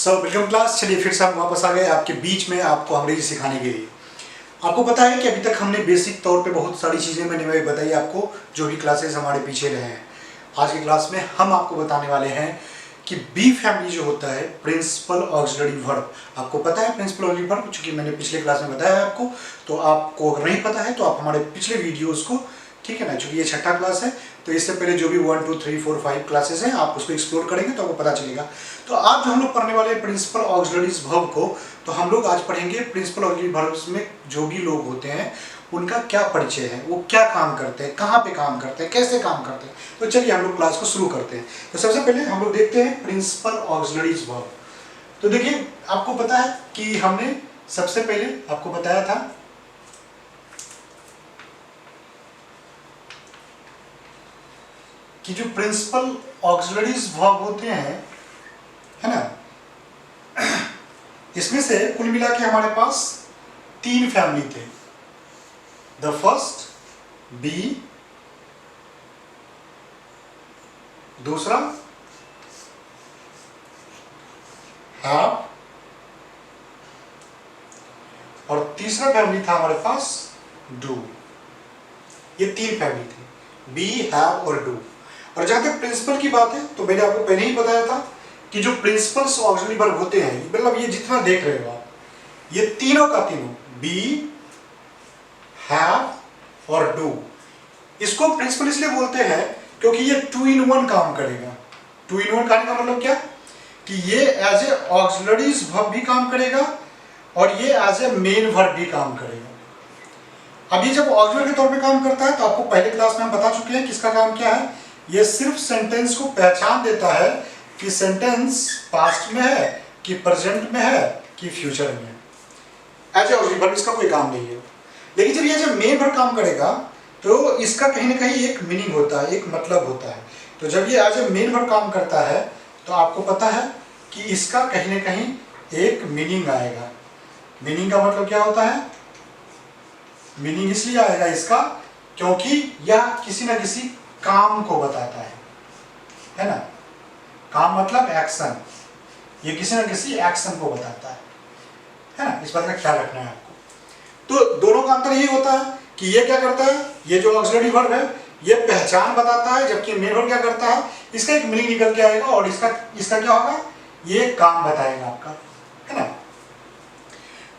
Welcome class. चलिए फिर से हम वापस आ गए आपके बीच में आपको अंग्रेजी सिखाने के लिए। आपको पता है कि अभी तक हमने बेसिक तौर पे बहुत सारी चीज़ें मैंने बताई आपको, जो भी क्लासेस हमारे पीछे रहे हैं। आज की क्लास में हम आपको बताने वाले हैं कि बी फैमिली जो होता है प्रिंसिपल ऑक्सिलरी वर्ब। आपको पता है प्रिंसिपल ऑक्सिलरी वर्ब, चूंकि मैंने पिछले क्लास में बताया है आपको, तो आपको अगर नहीं पता है तो आप हमारे पिछले वीडियोस को, ठीक है ना, चूंकि ये छठा क्लास है तो इससे पहले जो भी 1 2 3 4 5 क्लासेस हैं आप उसको एक्सप्लोर करेंगे तो आपको पता चलेगा। तो आज जो हम लोग पढ़ने वाले हैं प्रिंसिपल ऑक्सिलरीज वर्ब को, तो हम लोग आज पढ़ेंगे प्रिंसिपल ऑक्सिलरी वर्ब्स में जो भी लोग होते हैं उनका क्या परिचय है, वो क्या काम करते हैं, कहाँ पे काम करते हैं, कैसे काम करते हैं। तो चलिए हम लोग क्लास को शुरू करते हैं। तो सबसे पहले हम लोग देखते हैं प्रिंसिपल ऑक्सिलरीज वर्ब। तो देखिए आपको पता है कि हमने सबसे पहले आपको बताया था कि जो प्रिंसिपल ऑक्सिलरीज वर्ब होते हैं, है ना, इसमें से कुल मिला के हमारे पास 3 फैमिली थे। द फर्स्ट बी, दूसरा हैव, और तीसरा फैमिली था हमारे पास डू। ये 3 फैमिली थी, बी, हैव और डू। और जहां तक प्रिंसिपल की बात है तो मैंने आपको पहले ही बताया था कि जो प्रिंसिपल्स ऑक्सिलरी वर्ब होते हैं, मतलब ये जितना देख रहे हो आप, ये तीनों का तीनों बी, हैव और डू, इसको प्रिंसिपल इसलिए बोलते हैं क्योंकि ये 2 in 1 काम करेगा। 2 in 1 कहने का मतलब क्या कि ये एज ए ऑक्सिलरीज वर्ब भी काम करेगा और ये एज ए मेन वर्ब भी काम करेगा। अब ये जब ऑक्सिलरी के तौर पे काम करता है तो आपको पहले क्लास में हम बता चुके हैं कि इसका काम क्या है। ये सिर्फ सेंटेंस को पहचान देता है कि सेंटेंस पास्ट में है कि प्रेजेंट में है कि फ्यूचर में है। एज ए ऑक्सिलरी वर्ब इसका कोई काम नहीं है। लेकिन जब ये जब मेन वर्ब काम करेगा तो इसका कहीं ना कहीं एक मीनिंग होता है, एक मतलब होता है। तो जब ये एज ए मेन वर्ब काम करता है तो आपको पता है कि इसका कहीं ना कहीं एक मीनिंग आएगा। मीनिंग का मतलब क्या होता है? मीनिंग इसलिए आएगा इसका क्योंकि यह किसी न किसी काम को बताता है ना। काम मतलब एक्शन, ये किसी न किसी एक्शन को बताता है ना। इस बात का ख्याल रखना है आपको। तो दोनों का अंतर यही होता है कि ये क्या करता है, ये जो ऑक्सिलरी वर्ब है ये पहचान बताता है, जबकि मेन वर्ब क्या करता है, इसका एक मीनिंग निकल के आएगा और इसका क्या होगा, ये काम बताएगा आपका, है ना।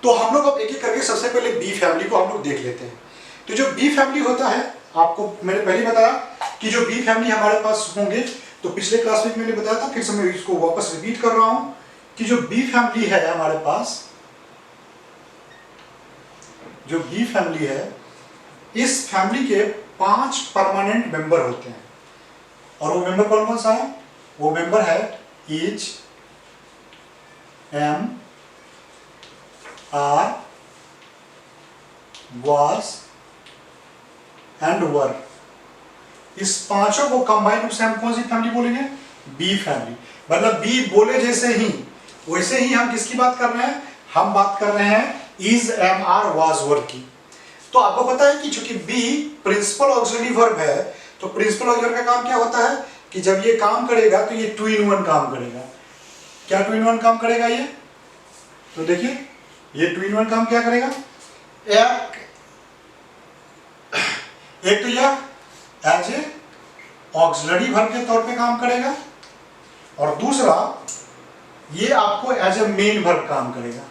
तो हम लोग अब एक एक करके सबसे पहले बी फैमिली को हम लोग देख लेते हैं। तो जो बी फैमिली होता है, आपको मैंने पहले बताया कि जो बी फैमिली हमारे पास होंगे, तो पिछले क्लास में मैंने बताया था, फिर से मैं इसको वापस रिपीट कर रहा हूं कि जो बी फैमिली है हमारे पास, जो बी फैमिली है, इस फैमिली के 5 परमानेंट मेंबर होते हैं। और वो मेंबर कौन कौन सा है? वो मेंबर है is, am, are, was and were. इस पांचों को कंबाइन रूप से हम कौन सी फैमिली बोलेंगे? Be family. मतलब बी बोले जैसे ही वैसे ही हम किसकी बात कर रहे हैं? हम बात कर रहे हैं इज, एम, आर, वाज, वर की। तो आपको पता है कि चूंकि बी प्रिंसिपल ऑक्सिलरी वर्ब है, तो प्रिंसिपल ऑक्सिलरी का काम क्या होता है कि जब ये काम करेगा तो ये 2 in 1 काम करेगा। क्या 2 in 1 काम करेगा ये? तो देखिए ये 2 in 1 काम क्या करेगा? एक तो यह एज ए ऑक्सिलरी वर्ब के तौर पे काम करेगा और दूसरा ये आपको एज ए मेन वर्ब काम करेगा।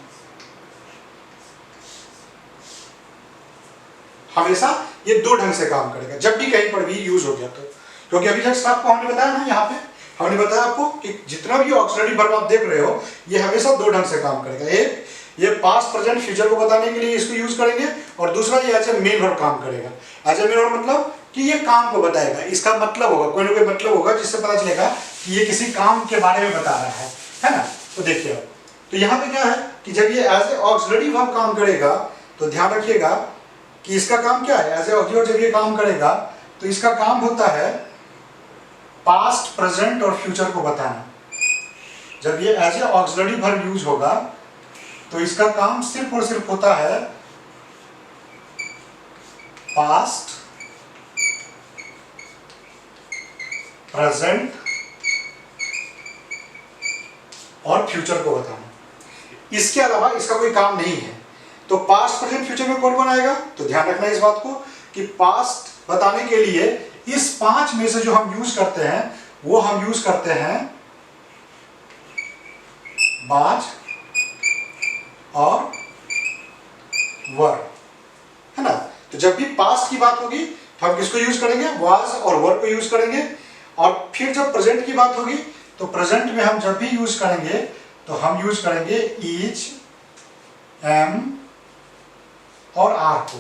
हमेशा ये 2 ढंग से काम करेगा जब भी कहीं पर भी यूज हो गया तो। क्योंकि अभी जस्ट आपको हमने बताया ना, यहाँ पे हमने बताया आपको कि जितना भी ऑक्सिलरी वर्ब आप देख रहे हो ये हमेशा 2 ढंग से काम करेगा। एक, ये पास्ट, प्रेजेंट, फ्यूचर को बताने के लिए इसको यूज करेंगे, और दूसरा ये एज ए मेन वर्ब काम करेगा। एज ए मेन वर्ब मतलब कि ये काम को बताएगा, इसका मतलब होगा, कोई ना कोई मतलब होगा जिससे पता चलेगा कि ये किसी काम के बारे में बता रहा है ना। तो देखिए तो यहाँ पे क्या है कि जब ये एज ए ऑक्सिलरी वर्ब काम करेगा तो ध्यान रखिएगा कि इसका काम क्या है। एज ए ऑक्सिलरी जब ये काम करेगा तो इसका काम होता है पास्ट, प्रेजेंट और फ्यूचर को बताना। जब ये as a auxiliary verb use होगा तो इसका काम सिर्फ और सिर्फ होता है पास्ट, प्रेजेंट और फ्यूचर को बताना। इसके अलावा इसका कोई काम नहीं है। तो पास्ट प्रेजेंट फ्यूचर में कौन बनाएगा? तो ध्यान रखना इस बात को कि पास्ट बताने के लिए इस 5 में से जो हम यूज करते हैं वो हम यूज करते हैं वाज और वर, है ना। तो जब भी पास्ट की बात होगी तो हम किसको यूज करेंगे? वाज और वर को यूज करेंगे। और फिर जब प्रेजेंट की बात होगी तो प्रेजेंट में हम जब भी यूज करेंगे तो हम यूज करेंगे इज, एम और आर को,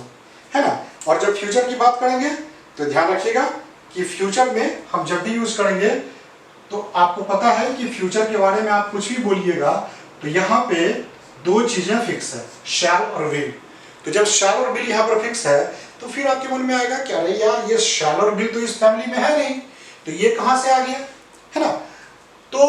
है ना। और जब फ्यूचर की बात करेंगे तो ध्यान रखिएगा कि फ्यूचर में हम जब भी यूज करेंगे तो आपको पता है कि फ्यूचर के बारे में आप कुछ भी बोलिएगा तो यहाँ पे 2 चीजें फिक्स है, शैल और विल। तो जब शैल और विल यहाँ पर फिक्स है तो फिर आपके मन में आएगा कि अरे यार ये शैल और विल तो इस फैमिली में है नहीं, तो ये कहाँ से आ गया, है ना। तो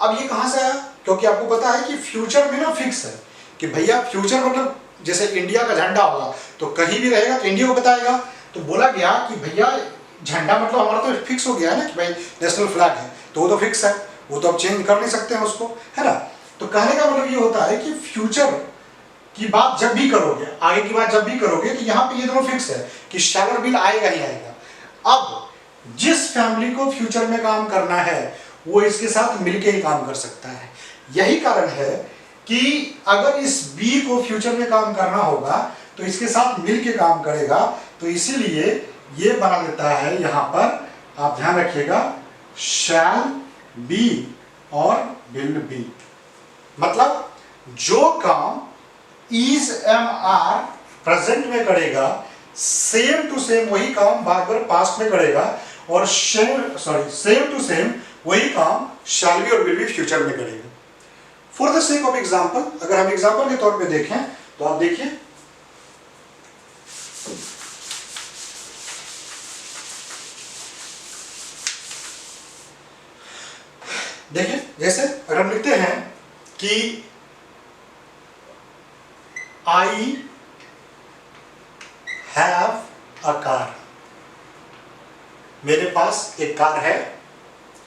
अब ये कहाँ से आया? क्योंकि आपको पता है कि फ्यूचर में ना फिक्स है कि भैया फ्यूचर मतलब जैसे इंडिया का झंडा होगा तो कहीं भी रहेगा तो इंडिया को बताएगा। तो बोला गया कि भैया झंडा मतलब हमारा तो फिक्स हो गया है ना कि भाई नेशनल फ्लैग है, तो वो तो फिक्स है, वो तो अब चेंज कर नहीं सकते हैं उसको, है ना। तो कहने का मतलब ये होता है कि फ्यूचर की बात जब भी करोगे, आगे की बात जब भी करोगे तो यहाँ पे ये दोनों फिक्स है कि शैल और विल आएगा ही आएगा। अब जिस फैमिली को फ्यूचर में काम करना है वो इसके साथ मिलके ही काम कर सकता है। यही कारण है कि अगर इस बी को फ्यूचर में काम करना होगा तो इसके साथ मिलके काम करेगा। तो इसीलिए ये बना देता है यहाँ पर, आप ध्यान रखिएगा, शैल बी और विल बी। मतलब जो काम इज, एम, आर प्रेजेंट में करेगा सेम टू सेम वही काम बाद में पास्ट में करेगा, और सेम टू सेम वही काम शैल बी और विल बी फ्यूचर में करेगा। For the sake of example, अगर हम एग्जाम्पल के तौर पे देखें तो आप देखिए, जैसे अगर हम लिखते हैं कि आई हैव अ कार, मेरे पास एक कार है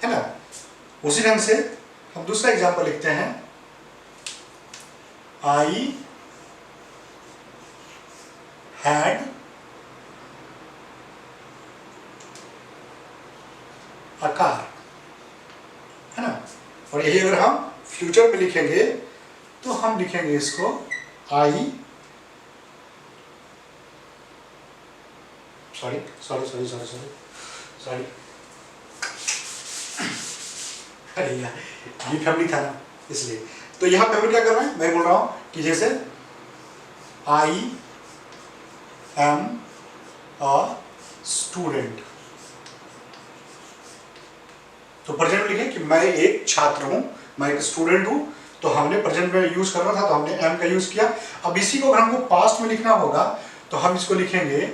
ना। उसी ढंग से हम दूसरा एग्जाम्पल लिखते हैं, आई हैड अ कार, है ना। और यही अगर हम फ्यूचर में लिखेंगे तो हम लिखेंगे इसको आई, सॉरी अरे यार ये फैमिली था ना इसलिए। तो यहां फैमिली क्या कर रहा है, मैं बोल रहा हूं कि जैसे आई एम अ स्टूडेंट, तो प्रेजेंट में लिखे कि मैं एक छात्र हूं, मैं एक स्टूडेंट हूं। तो हमने प्रेजेंट में यूज करना था तो हमने एम का यूज किया। अब इसी को अगर हमको पास्ट में लिखना होगा तो हम इसको लिखेंगे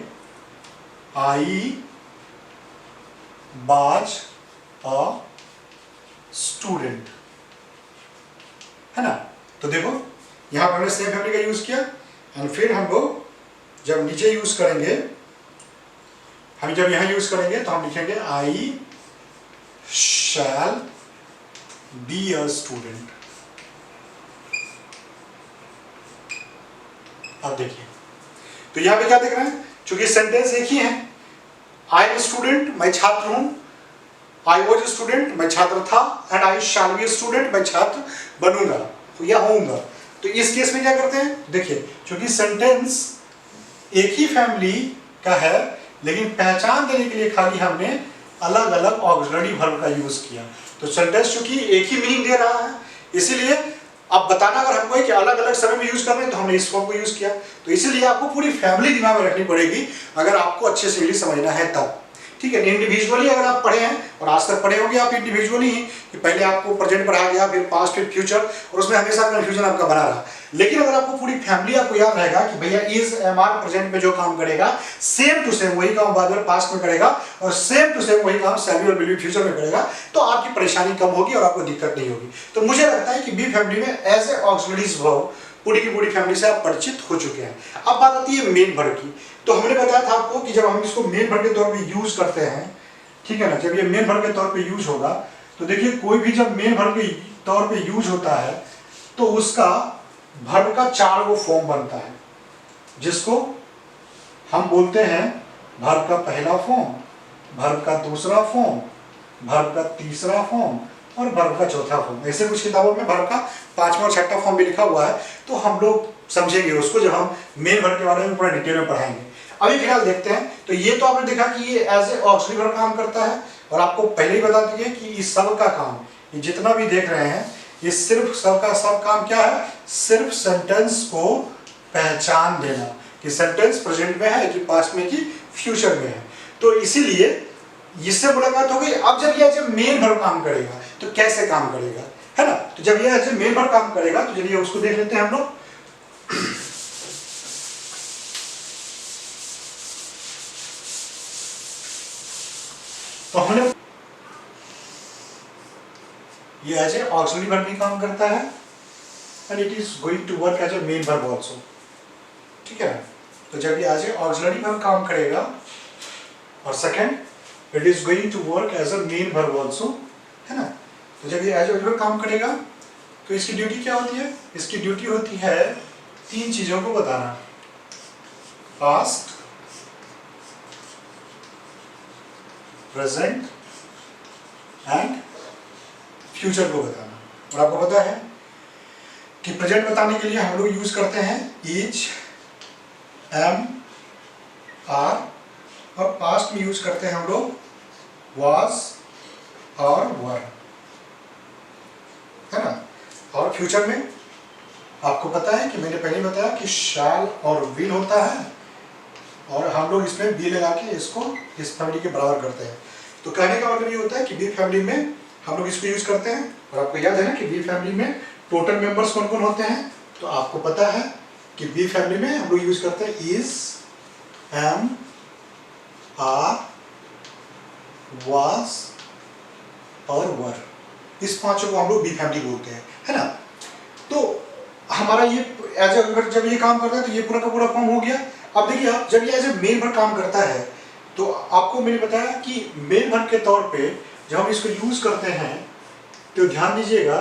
आई वाज अ स्टूडेंट, है ना। तो देखो यहां पर हमने सेम फैमिली का यूज किया। एंड फिर हम लोग जब नीचे यूज करेंगे, हम जब यहां यूज करेंगे तो हम लिखेंगे आई शैल बी अ स्टूडेंट। अब देखिए तो यहां पे क्या देख रहे हैं, चूंकि सेंटेंस एक ही है, आई एम स्टूडेंट, मैं छात्र हूं, आई वॉज स्टूडेंट, मैं छात्र था, and I shall be student, मैं छात्र बनूंगा तो या होऊंगा। तो इस केस में क्या करते हैं, देखिए चूंकि सेंटेंस एक ही फैमिली का है लेकिन पहचान देने के लिए खाली हमने अलग अलग ऑक्सिलरी वर्ब का यूज किया। तो सेंटेंस चूंकि एक ही मीनिंग दे रहा है इसीलिए अब बताना अगर हमको है कि अलग अलग समय में यूज करना है तो हमने इस फॉर्म को यूज किया। तो इसीलिए आपको पूरी फैमिली दिमाग में रखनी पड़ेगी अगर आपको अच्छे से इंग्लिश समझना है तब, ठीक है। इंडिविजुअली अगर आप पढ़े हैं और आज तक पढ़े होंगे आप इंडिविजुअली ही कि पहले आपको प्रेजेंट पढ़ाया गया फिर पास्ट फिर फ्यूचर और उसमें हमेशा कंफ्यूजन आपका बना रहा। लेकिन अगर आपको पूरी फैमिली आपको याद रहेगा कि भैया इज, एम, आर प्रेजेंट में जो काम करेगा सेम टू सेम वही काम बाद में पास्ट में करेगा और सेम टू सेम वही काम शैल बी और विल बी फ्यूचर में करेगा, तो आपकी परेशानी कम होगी और आपको दिक्कत नहीं होगी। तो मुझे लगता है कि बी फैमिली में एज ए ऑक्सिलरीज वर्ब पूरी की पूरी फैमिली से आप परिचित हो चुके हैं। अब बात आती है मेन वर्ब की। तो हमने बताया था आपको कि जब हम इसको मेन वर्ब के तौर पे यूज करते हैं, ठीक है ना, जब ये मेन वर्ब के तौर पे यूज होगा तो देखिए कोई भी जब मेन वर्ब के तौर पे यूज होता है तो उसका वर्ब का 4 गो फॉर्म बनता है, जिसको हम बोलते हैं वर्ब का पहला फॉर्म, वर्ब का दूसरा फॉर्म, वर्ब का तीसरा फॉर्म और वर्ब का चौथा फॉर्म। ऐसे कुछ किताबों में वर्ब का 5वां और 6वां फॉर्म भी लिखा हुआ है, तो हम लोग समझेंगे उसको जब हम मेन वर्ब के बारे में पूरा डिटेल में पढ़ाएंगे। अभी फिलहाल देखते हैं। तो ये तो आपने देखा कि ये एज ए ऑक्सिलरी वर्ब काम करता है, और आपको पहले ही बता दिए कि इस सब का काम, ये जितना भी देख रहे हैं, ये सिर्फ सब का सब काम क्या है, सिर्फ सेंटेंस को पहचान देना कि सेंटेंस प्रेजेंट में है कि पास्ट में कि फ्यूचर में है। तो इसीलिए इससे मुलाकात हो गई। अब जब ये जब मेन वर्ब काम करेगा तो कैसे काम करेगा, है ना। तो जब ये जब मेन वर्ब काम करेगा तो चलिए उसको देख लेते हैं हम लोग। तो हमने ये एज ए ऑक्सिलरी वर्ब भी काम करता है and it is going to work as a main verb also, ठीक है। तो जब ये एज ए ऑक्सिलरी वर्ब काम करेगा, और second it is going to work as a main verb also, है ना। तो जब ये एज ए वर्ब काम करेगा तो इसकी ड्यूटी क्या होती है, इसकी ड्यूटी होती है 3 चीजों को बताना, पास्ट, प्रेजेंट एंड फ्यूचर को बताना। और आपको पता है कि प्रेजेंट बताने के लिए हम लोग यूज करते हैं इज, एम, आर, और पास्ट में यूज करते हैं हम लोग वाज और वर, है ना। और फ्यूचर में आपको पता है कि मैंने पहले बताया कि शैल और विल होता है, और हम लोग इसमें बी लगा के इसको इस फैमिली के बराबर करते हैं। तो कहने का मतलब ये होता है कि बी फैमिली में हम लोग इसको यूज करते हैं। और आपको याद है ना कि बी फैमिली में टोटल मेंबर्स कौन कौन होते हैं, तो आपको पता है कि बी फैमिली में हम लोग यूज करते हैं इज, एम, आर, वाज और वर। इस 5 को हम लोग बी फैमिली बोलते हैं, है ना। तो हमारा ये एज अगर जब ये काम करता है तो ये पूरा का पूरा फॉर्म हो गया। अब देखिए आप जब ये एज ए मेन वर्ब काम करता है तो आपको मैंने बताया कि मेन वर्ब के तौर पे जब हम इसको यूज करते हैं तो ध्यान दीजिएगा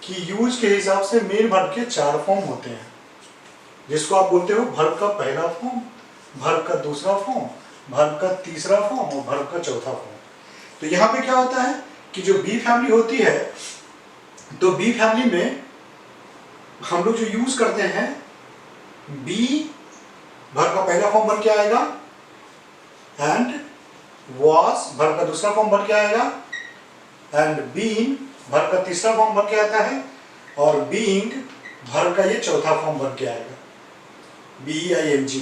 कि यूज के हिसाब से मेन वर्ब के 4 फॉर्म होते हैं, जिसको आप बोलते हो वर्ब का पहला फॉर्म, वर्ब का दूसरा फॉर्म, वर्ब का तीसरा फॉर्म और वर्ब का चौथा फॉर्म। तो यहाँ पे क्या होता है कि जो बी फैमिली होती है, तो बी फैमिली में हम लोग जो यूज करते हैं, बी वर्ब का पहला फॉर्म बन के आएगा, एंड वाज वर्ब का दूसरा फॉर्म बन के आएगा, एंड बीइंग वर्ब का तीसरा फॉर्म बन के आता है, और बीइंग वर्ब का ये चौथा फॉर्म बन के आएगा, BING,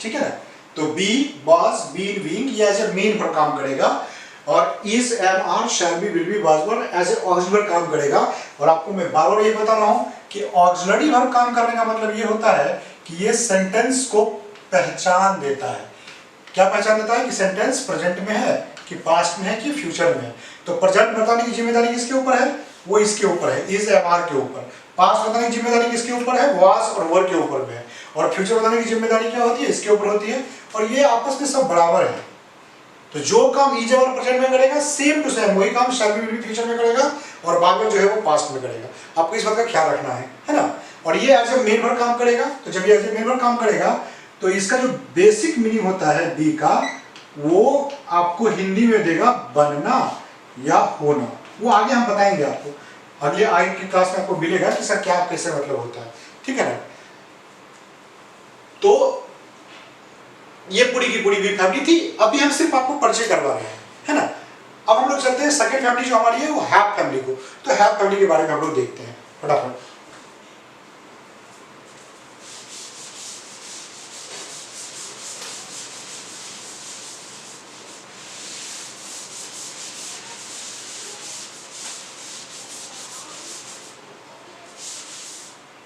ठीक है ना। तो बी, वाज, बीन, बीइंग ये एज ए मेन वर्ब काम करेगा, और is, am, are, shall be, will be, was were as a auxiliary verb काम करेगा। और आपको मैं बार बार ये बता रहा हूं कि ऑक्सिलरी वर्ब काम करने का मतलब ये होता है कि ये सेंटेंस को पहचान देता है। क्या पहचान देता है कि सेंटेंस प्रेजेंट में है कि पास्ट में है कि फ्यूचर में है। तो प्रेजेंट बताने की जिम्मेदारी किसके ऊपर है, वो इसके ऊपर है, इज, एम, आर के ऊपर। पास्ट बताने की जिम्मेदारी किसके ऊपर है, वाज और वर के ऊपर में है। और फ्यूचर बताने की जिम्मेदारी क्या होती है, इसके ऊपर होती है। और ये आपस में सब बराबर है। तो जो काम इज और प्रेजेंट में करेगा सेम टू सेम वही काम शैल बी, विल बी फ्यूचर में करेगा, और बाद में जो है वो पास्ट में करेगा। आपको इस बात का ख्याल रखना है ना। और ये एज ए मेन वर्ब काम करेगा। तो जब ये एज ए मेन वर्ब काम करेगा तो इसका जो बेसिक मीनिंग होता है बी का, वो आपको हिंदी में देगा बनना या होना। वो आगे हम बताएंगे आपको, अगले आगे की क्लास में आपको मिलेगा कि सर क्या कैसे मतलब होता है, ठीक है ना। तो ये पूरी की पूरी बी फैमिली थी। अभी हम सिर्फ आपको परिचय करवा रहे हैं, है ना। अब हम लोग चलते हैं सेकंड फैमिली जो हमारी है वो हैव फैमिली को। तो हैव फैमिली के बारे में हम लोग देखते हैं फटाफट।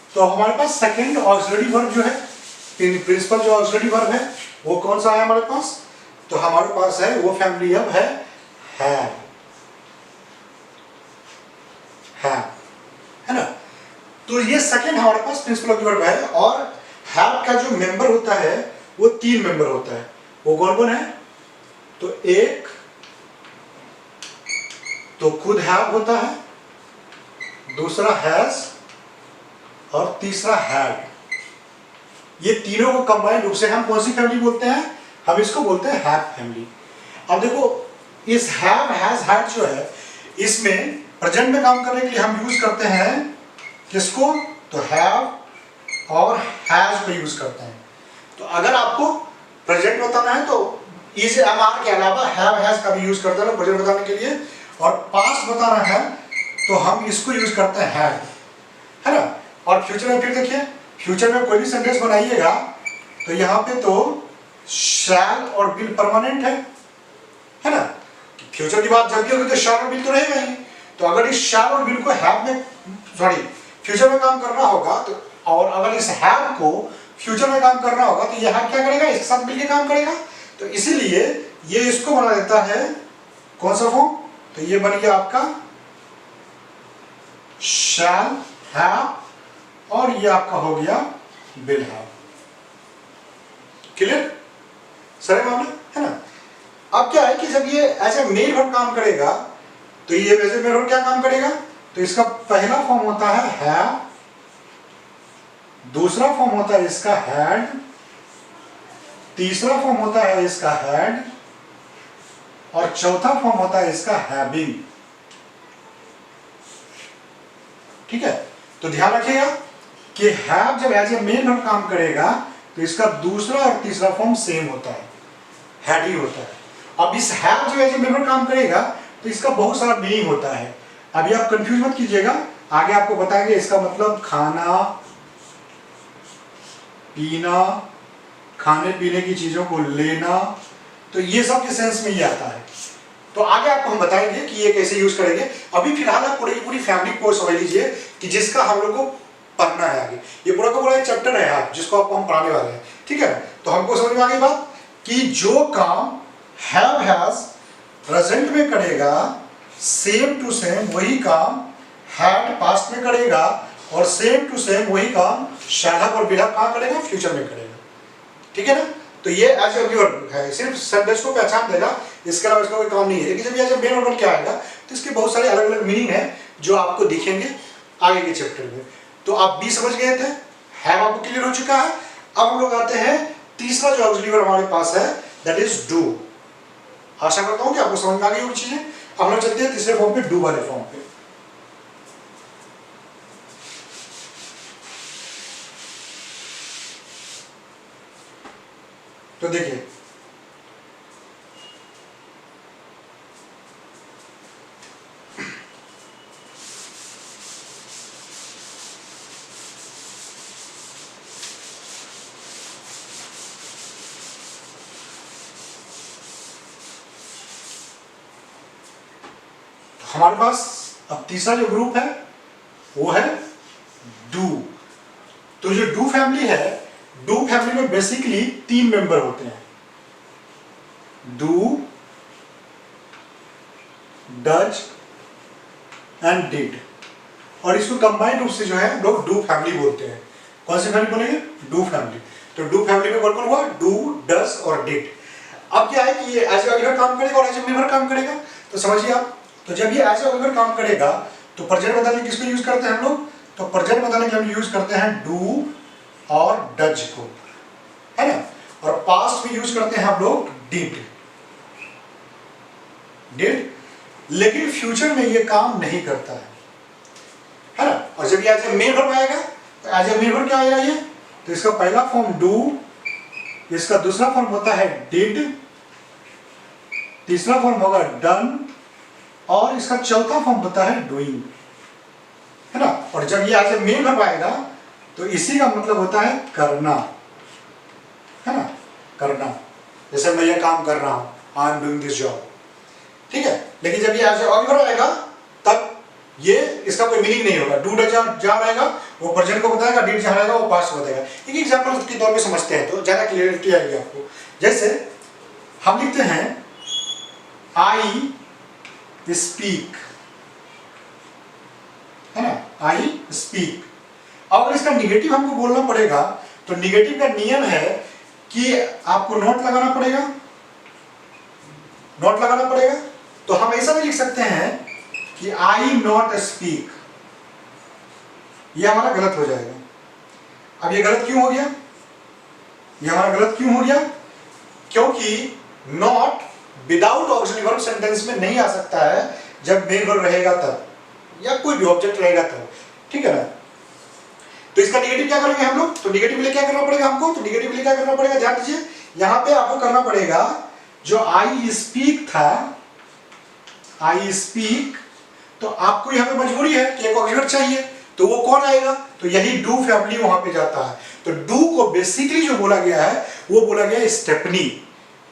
तो हमारे पास सेकंड ऑक्सिलरी वर्ब जो है, प्रिंसिपल जो ऑक्सिलरी वर्ब है वो कौन सा है हमारे पास, तो हमारे पास है वो फैमिली अब है हैव, है ना। तो ये सेकंड हमारे पास प्रिंसिपल ऑक्सिलरी वर्ब है। और हैव का जो मेंबर होता है वो 3 मेंबर होता है। वो कौन कौन है, तो एक, तो खुद हैव होता है, दूसरा हैज और तीसरा हैड। ये तीनों को कंबाइंड रूप से हम कौन सी फैमिली बोलते हैं? हम इसको बोलते हैं हैव फैमिली। अब देखो इस हैव हैज हैड जो है इसमें प्रेजेंट में काम करने के लिए हम यूज करते हैं किसको? तो हैव और हैज को यूज करते हैं। तो अगर आपको प्रेजेंट बताना है तो इज एम आर के अलावा हैव हैज का भी यूज करते हैं प्रेजेंट बताने के लिए, और पास्ट बताना है तो हम इसको यूज करते हैं हैड, है ना। और फ्यूचर में फिर देखिए, फ्यूचर में कोई भी सेंटेंस बनाइएगा तो यहाँ पे तो शैल और विल परमानेंट है ना। फ्यूचर की बात जब भी होगी तो शैल और विल तो रहेगा ही। तो अगर इस शैल और विल को हैव में फ्यूचर में काम करना होगा तो, और अगर इस हैव को फ्यूचर में काम करना होगा तो यह क्या करेगा? इसके साथ मिलकर काम करेगा। तो इसीलिए ये इसको बना देता है कौन सा फॉर्म? तो ये बन गया आपका शैल हैव और ये आपका हो गया विल हैव। क्लियर? सही मामला है ना। अब क्या है कि जब ये एज ए मेन वर्ब काम करेगा तो ये एज ए मेन वर्ब क्या काम करेगा? तो इसका पहला फॉर्म होता है हैव, दूसरा फॉर्म होता है इसका हैड, तीसरा फॉर्म होता है इसका हैड और चौथा फॉर्म होता है इसका हैविंग। ठीक है, तो ध्यान रखिएगा कि हैव जब एज ए मेन वर्ब काम करेगा तो इसका दूसरा और तीसरा फॉर्म सेम होता है, हैड ही होता है। अब इस हैव जो एज ए मेन वर्ब काम करेगा तो इसका बहुत सारा मीनिंग होता है। अभी आप कंफ्यूज मत कीजिएगा, आगे आपको बताएंगे इसका मतलब खाना पीना, खाने पीने की चीजों को लेना, तो ये सब के सेंस में ये आता है। तो आगे आपको हम बताएंगे कि ये कैसे यूज करेंगे। अभी फिलहाल आप पूरी फैमिली को समझ लीजिए कि जिसका हम लोग को पढ़ना है आगे। ये पूरा का पूरा एक चैप्टर है आप जिसको आपको हम पढ़ाने वाले हैं, ठीक है। तो हमको समझ में आ गई बात कि जो काम हैव हैज प्रेजेंट में करेगा सेम टू सेम वही काम हैड पास्ट में करेगा और सेम टू सेम वही काम शैल हैव और विल हैव कहाँ करेगा? फ्यूचर में करेगा। ठीक है ना। तो ये एज ए वर्ब है, सिर्फ सेंटेंस को पहचान देगा, इसके अलावा इसका कोई काम नहीं है। लेकिन जब ये एज ए मेन वर्ब क्या आएगा तो इसके बहुत सारे अलग अलग मीनिंग है जो आपको दिखेंगे आगे के चैप्टर में। तो आप भी समझ गए थे, हैव आपको क्लियर हो चुका है। अब हम लोग आते हैं तीसरा जो ऑक्सिलरी वर्ब हमारे पास है, दैट इज डू। आशा करता हूं कि आपको समझ में आ गई होगी चीजें। अब हम लोग चलते हैं तीसरे फॉर्म पे, डू वाले फॉर्म पे। तो देखिए हमारे पास अब तीसरा जो ग्रुप है वो है डू। तो जो डू फैमिली है, डू फैमिली में बेसिकली 3 मेंबर होते हैं, डू, डज एंड डिड, और इसको कंबाइंड रूप से जो है लोग डू फैमिली बोलते हैं। कौन सी फैमिली बोलेंगे? Do family. तो डू फैमिली में कौन हुआ? डू, डज और डिड। अब क्या है कि ये एज ए ऑब्जेक्ट काम करेगा और एज ए मेंबर काम करेगा। तो समझिए आप, तो जब ये एज ए ऑब्जेक्ट काम करेगा तो प्रेजेंट बताने किसको यूज करते हैं हम लोग? तो प्रेजेंट बताने के लिए हम यूज करते हैं डू और डज को, है ना। और पास्ट में यूज करते हैं हम लोग डिड। लेकिन फ्यूचर में ये काम नहीं करता है ना। और जब ये एज ए मेन वर्ब आएगा तो एज ए मेन वर्ब क्या आएगा ये? तो इसका पहला फॉर्म डू, इसका दूसरा फॉर्म होता है डिड, तीसरा फॉर्म होगा डन और इसका चौथा फॉर्म होता है डूइंग, है ना। और जब ये एज ए मेन वर्ब आएगा तो इसी का मतलब होता है करना, है ना, करना। जैसे मैं ये काम कर रहा हूं, I am doing this job, ठीक है। लेकिन जब ये एज ए ऑब्जेक्ट आएगा तब ये इसका कोई मीनिंग नहीं होगा। डू डज जहां रहेगा वो प्रेजेंट को बताएगा, डिड जहां रहेगा वो पास्ट बताएगा। एक एग्जांपल के तौर पे समझते हैं तो ज्यादा क्लियरिटी आएगी आपको। जैसे हम लिखते हैं आई स्पीक, है ना, आई स्पीक। अगर इसका निगेटिव हमको बोलना पड़ेगा तो निगेटिव का नियम है कि आपको नोट लगाना पड़ेगा, नोट लगाना पड़ेगा। तो हम ऐसा भी लिख सकते हैं कि आई नॉट स्पीक, ये हमारा गलत हो जाएगा। अब ये गलत क्यों हो गया? ये हमारा गलत क्यों हो गया? क्योंकि not without auxiliary verb sentence में नहीं आ सकता है जब मेन वर्ब रहेगा तब, या कोई भी ऑब्जेक्ट रहेगा तब, ठीक है ना। तो इसका निगेटिव क्या करेंगे हम लोग? तो निगेटिव लिए क्या करना पड़ेगा हमको? तो निगेटिव लिए क्या करना पड़ेगा, ध्यान दीजिए, यहां पे आपको करना पड़ेगा जो आई स्पीक था, आई स्पीक, तो आपको यहां पे मजबूरी है कि एक ऑब्जेक्ट चाहिए, तो वो कौन आएगा? तो यही डू फैमिली वहां पे जाता है। तो डू को बेसिकली जो बोला गया है वो बोला गया है स्टेपनी।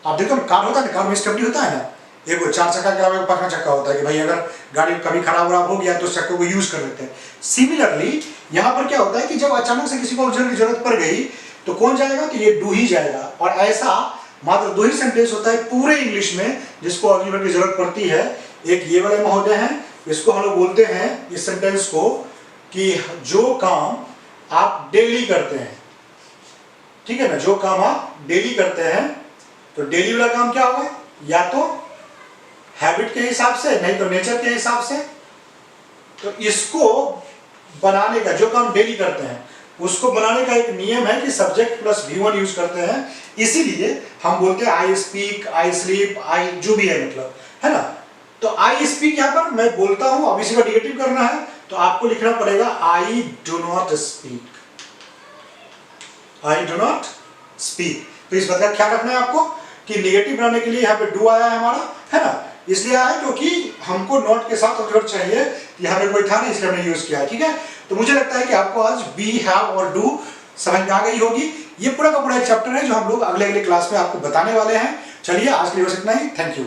आप देखो कार होता है ना, कार में स्टेपनी होता है ना, एक 4 चक्का के अलावा 5वां चक्का होता है कि भाई अगर गाड़ी कभी खराब हो गया तो चक्कों को यूज कर लेते हैं। सिमिलरली यहाँ पर क्या होता है कि जब अचानक से किसी को ऑब्जेक्ट की जरूरत पड़ गई तो कौन जाएगा? तो ये डू ही जाएगा। और ऐसा मात्र 2 ही सेंटेंस होता है पूरे इंग्लिश में जिसको ऑब्जेक्ट की जरूरत पड़ती है। एक ये वाले महोदय हैं, इसको हम लोग बोलते हैं इस सेंटेंस को कि जो काम आप डेली करते हैं, ठीक है ना, जो काम आप डेली करते हैं, तो डेली वाला काम क्या होगा? या तो हैबिट के हिसाब से, नहीं तो नेचर के हिसाब से। तो इसको बनाने का, जो काम डेली करते हैं उसको बनाने का एक नियम है कि सब्जेक्ट प्लस V1 यूज करते हैं, इसीलिए हम बोलते हैं आई स्पीक, आई स्लीप, आई जो भी है, मतलब, है ना। तो आई स्पीक यहां पर मैं बोलता हूं, अब इसी को निगेटिव करना है तो आपको लिखना पड़ेगा I do not speak, I do not speak. तो इस बात का ख्याल रखना है आपको कि निगेटिव बनाने के लिए यहाँ पे डू आया है हमारा, है ना, इसलिए आया क्योंकि हमको नॉट के साथ ऑब्जेक्ट चाहिए, यहाँ पे कोई था नहीं इसलिए हमने यूज किया है, ठीक है। तो मुझे लगता है कि आपको आज बी, हैव और डू समझ में आ गई होगी। ये पूरा का पूरा एक चैप्टर है जो हम लोग अगले क्लास में आपको बताने वाले हैं। चलिए आज के लिए बस इतना ही, थैंक यू।